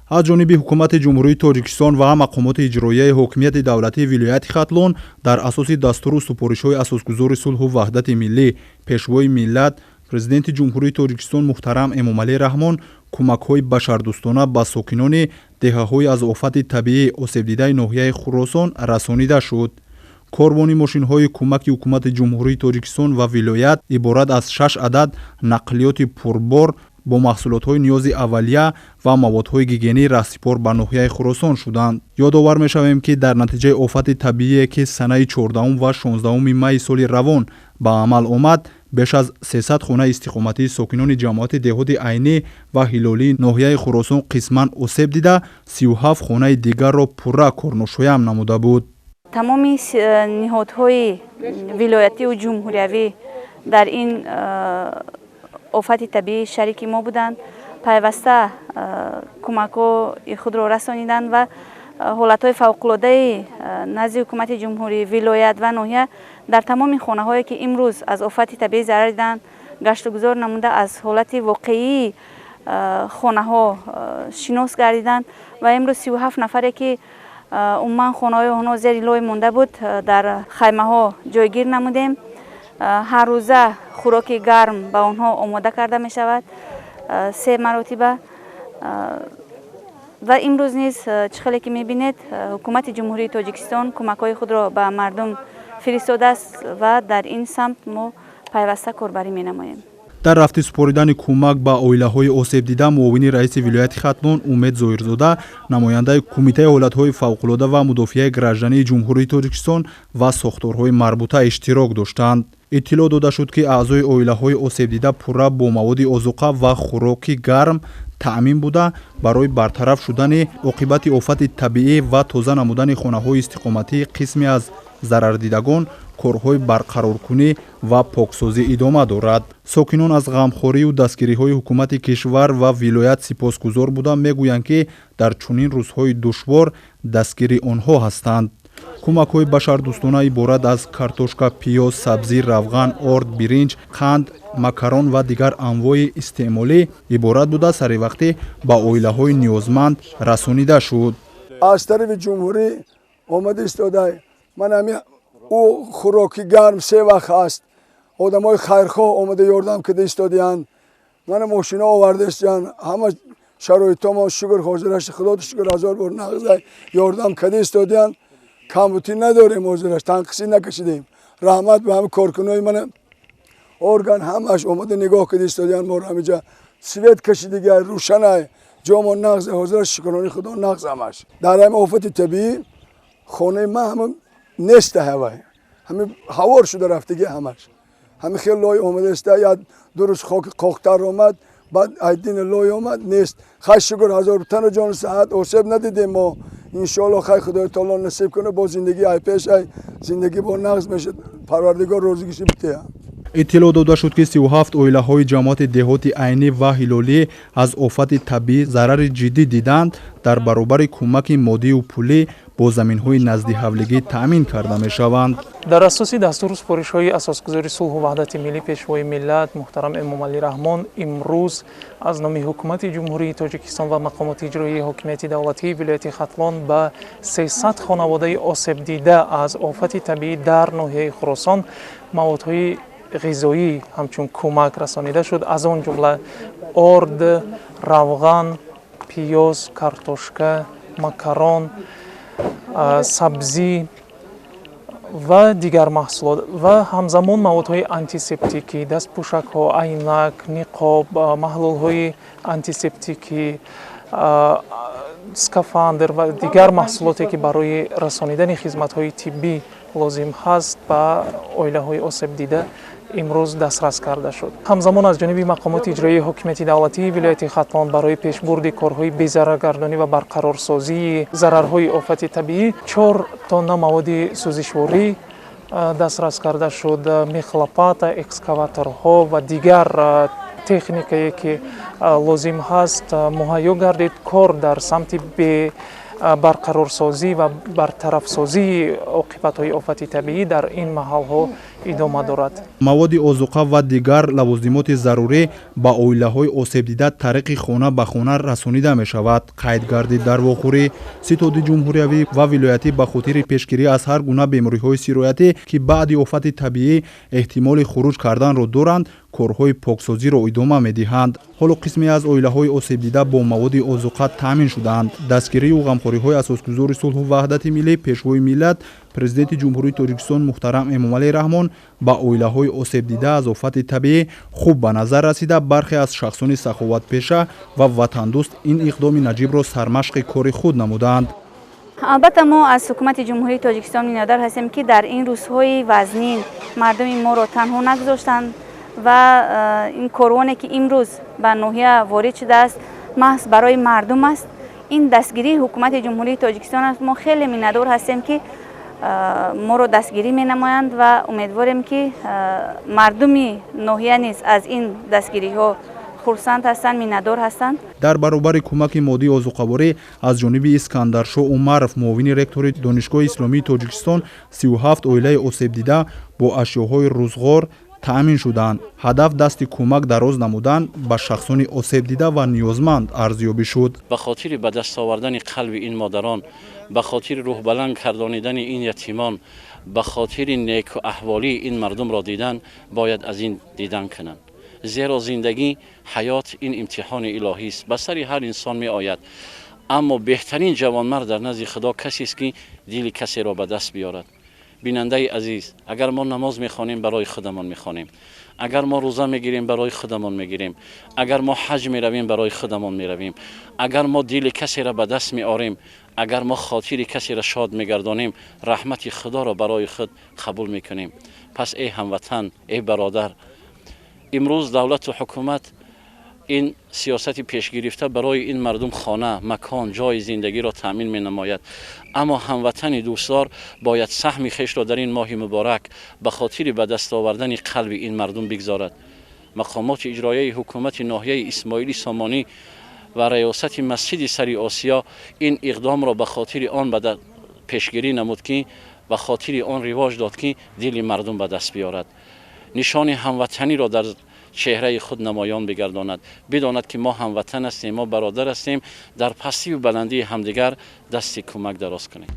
аз ҷониби ҳукумати ҷумҳурии Тоҷикистон ва мақомоти иҷроияи ҳокимияти давлатии вилояти Хатлон дар асоси дастуру супоришҳои асосгузори сулҳу ваҳдати миллӣ пешвои миллат президенти ҷумҳурии Тоҷикистон муҳтарам Эмомалӣ Раҳмон кумакҳои башардӯстона ба сокинони деҳаҳои аз офати табиӣ Осебдидаи ноҳияи Хуросон расонида шуд. корбони мошинҳои кумаки ҳукумати ҷумҳурии Тоҷикистон ва вилоят иборат аз 6 адад нақлиёти пурбор бо маҳсулотҳои ниёзи аввалия ва маводҳои гигиении раҳсипор ба ноҳияи Хуросон шуданд. ёдовар мешавем, ки дар натиҷаи офати табиие ки санаи 14 ва 16 майи соли равон ба амал омад, беш аз 300 хонаи истиқоматии сокинони ҷамоати деҳоти айнӣ ва ҳилолии ноҳияи Хуросон қисман осебдида 37 хонаи дигарро пурра корношоям намуда буд. тамоми ниҳодҳои вилоятию ҷумҳуриявӣ дар ин офати табиӣ шарики мо буданд, пайваста кумакҳои худро расониданд ва ҳолатҳои фавқулодаи назди ҳукумати ҷумҳурӣ, вилоят ва ноҳия дар тамоми хонаҳое ки имрӯз аз офати табиӣ зарар диданд гаштугузор намуда аз ҳолати воқеии хонаҳо шинос гардиданд ва имрӯз 37 нафаре ки умуман хонаҳои онҳо зери лой монда буд дар хаймаҳо ҷойгир намудем. ҳар рӯза хӯроки гарм ба онҳо омода карда мешавад 3 маротиба ва имрӯз низ чӣ хеле ки мебинед ҳукумати ҷумҳурии Тоҷикистон кумакҳои худро ба мардум фиристодааст ва дар ин самт мо пайваста корбарӣ менамоем. дар рафти супоридани кӯмак ба оилаҳои осебдида муовини раиси вилояти Хатлон Умед Зоирзода, намояндаи кумитаи ҳолатҳои фавқулода ва мудофиаи граждании ҷумҳурии Тоҷикистон ва сохторҳои марбута иштирок доштанд. иттилоъ дода шуд, ки аъзои оилаҳои осебдида пурра бо маводи озуқа ва хӯроки гарм таъмин буда барои бартараф шудани оқибати офати табиӣ ва тоза намудани хонаҳои истиқоматии қисме аз зарардидагон корҳои барқароркунӣ ва поксозӣ идома дорад. сокинон аз ғамхорию дастгириҳои ҳукумати кишвар ва вилоят сипосгузор буда мегӯянд, ки дар чунин рӯзҳои душвор дастгири онҳо ҳастанд. кӯмакҳои башардӯстона иборат аз картошка, пиёз, сабзӣ, равған, орд, биринҷ, қанд, макарон ва дигар анвои истеъмолӣ иборат буда саривақтӣ ба оилаҳои ниёзманд расонида шуд. аз тарафи ҷумҳурӣ омада истодай ман ӯ хӯроки гарм 3 вақт ҳаст. одамои хайрхоҳ омада ёрдам када истодиянд. мана мошина оварда истанд. ҳама шароитомо шукр ҳозираш худои шукр ҳазор бор нағзай ёрдам када истодиянд. камбутӣ надорем, ҳозираш танқисӣ накашидем. раҳмат ба ҳама коркунои мана орган ҳамаш омада нигоҳ када истодиянд. моро ҳамиҷа свет кашидига рӯшанай ҷомо нағзай ҳозираш шукрони худо нағз ҳамаш. дар ҳама офати табиӣ хонаи ман ҳама неста ҳавай ҳами ҳавор шуда рафтаги ҳамаш ҳами хел лой омада иста я дурус қоқтар омад баъд айдин лой омад нест. хай шукр ҳазор тану ҷону саҳат осеб надидем мо. иншоалло хай худои таоло насиб кунад бо зиндагӣ ай пеш ай зиндагӣ бо нағз мешад. парвардигор розигиши битея. иттилоъ дода шуд, ки 37 оилаҳои ҷамоати деҳоти айнӣ ва ҳилолӣ аз офати табиӣ зарари ҷиддӣ диданд, дар баробари кӯмаки моддию пулӣ бо заминҳои наздиҳавлигӣ таъмин карда мешаванд. дар асоси дастуру супоришҳои асосгузори сулҳу ваҳдати миллӣ пешвои миллат муҳтарам Эмомалӣ Раҳмон имрӯз аз номи ҳукумати ҷумҳурии Тоҷикистон ва мақомоти иҷроияи ҳокимияти давлатии вилояти Хатлон ба 300 хонаводаи осебдида аз офати табиӣ дар ноҳияи Хуросон маводҳои ғизоӣ ҳамчун кӯмак расонида шуд. аз он ҷумла орд, равған, пиёз, картошка, макарон, сабзӣ ва дигар маҳсулот ва ҳамзамон маводҳои антисептикӣ, дастпӯшакҳо, айнак, ниқоб, маҳлулҳои антисептикӣ, скафандр ва дигар маҳсулоте ки барои расонидани хизматҳои тиббӣ лозим ҳаст ба оилаҳои осебдида имрӯз дастрас карда шуд. ҳамзамон аз ҷониби мақомоти иҷроияи ҳокимияти давлатии вилояти Хатлон барои пешбурди корҳои безараргардонӣ ва барқарорсозии зарарҳои офати табиӣ 4 тонна маводи сӯзишворӣ дастрас карда шуд. мехлопата, экскаваторҳо ва дигар техникае ки лозим ҳаст муҳайё гардид. кор дар самти барқарорсозӣ ва бартарафсозии оқибатҳои офати табиӣ дар ин маҳалҳо идома дорад. маводи озуқа ва дигар лавозимоти зарурӣ ба оилаҳои осебдида тариқи хона ба хона расонида мешавад. қайд гардид дар вохӯрӣ ситоди ҷумҳуриявӣ ва вилоятӣ ба хотири пешгирӣ аз ҳар гуна бемориҳои сироятӣ ки баъди офати табиӣ эҳтимоли хуруҷ карданро доранд, корҳои поксозиро идома медиҳанд. ҳоло қисме аз оилаҳои осебдида бо маводи озуқа таъмин шудаанд. дастгирию ғамхориҳои Асосгузори сулҳу ваҳдати миллӣ Пешвои миллат, президенти Ҷумҳурии Тоҷикистон муҳтарам Эмомалӣ Раҳмон ба оилаҳои осебдида аз офати табиӣ хуб ба назар расида, бархе аз шахсони саховатпеша ва ватандӯст ин иқдоми наҷибро сармашқи кори худ намуданд. албатта мо аз ҳукумати ҷумҳурии Тоҷикистон миннатдор ҳастем ки дар ин рӯзҳои вазнин мардуми моро танҳо нагузоштанд ва ин корвоне ки имрӯз ба ноҳия ворид шудааст маҳз барои мардум аст. ин дастгирии ҳукумати ҷумҳурии Тоҷикистон аст. мо хеле миннатдор ҳастем ки моро дастгирӣ менамоянд ва умедворем ки мардуми ноҳия низ аз ин дастгириҳо хурсанд ҳастанд, миннатдор ҳастанд. дар баробари кӯмаки моддии озуқаворӣ аз ҷониби Искандаршо Умаров, муовини ректори Донишгоҳи Исломии Тоҷикистон, 37 оилаи осебдида бо ашёҳои рӯзғор таъмин шуданд. ҳадаф дасти кӯмак дароз намудан ба шахсони осебдида ва ниёзманд арзёбӣ шуд. ба хотири ба даст овардани қалби ин модарон, ба хотири рӯҳбаланд кардонидани ин ятимон, ба хотири неку аҳволии ин мардумро дидан бояд аз ин дидан кунанд. зеро зиндагӣ ҳаёт ин имтиҳони илоҳист, ба сари ҳар инсон меояд. аммо беҳтарин ҷавонмард дар назди худо касест ки дили касеро ба даст биёрад. бинандаи азиз, агар мо намоз мехонем барои худамон мехонем, агар мо рӯза мегирем барои худамон мегирем, агар мо ҳаҷ меравем барои худамон меравем, агар мо дили касеро ба даст меорем, агар мо хотири касеро шод мегардонем, раҳмати худоро барои худ қабул мекунем. пас эй ҳамватан, эй бародар, имрӯз давлату ҳукумат ин сиёсати пешгирифта барои ин мардум хона, макон, ҷои зиндагиро таъмин менамояд. аммо ҳамватани дӯстдор бояд саҳми хешро дар ин моҳи муборак ба хотири ба даст овардани қалби ин мардум бигзорад. мақомоти иҷроияи ҳукумати ноҳияи Исмоили Сомонӣ ва раёсати масҷиди сари Осиё ин иқдомро ба хотири он ба пешгирӣ намуд ки ба хотири он ривоҷ дод ки дили мардум ба даст биёрад. нишони ҳамватаниро дар чеҳраи худ намоён бигардонад. бидонад ки мо ҳамватан ҳастем, мо бародар ҳастем, дар пастиву баландии ҳамдигар дасти кӯмак дароз кунем.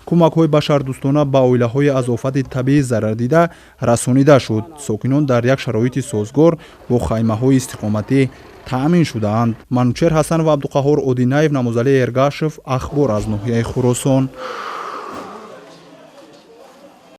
кӯмакҳои башардӯстона ба оилаҳои аз офати табиӣ зарардида расонида шуд. сокинон дар як шароити созгор бо хаймаҳои истиқоматӣ таъмин шудаанд. манучер Ҳасан ва Абдуқаҳҳор Одинаев, Намозалии Эргашев, ахбор аз ноҳияи Хуросон.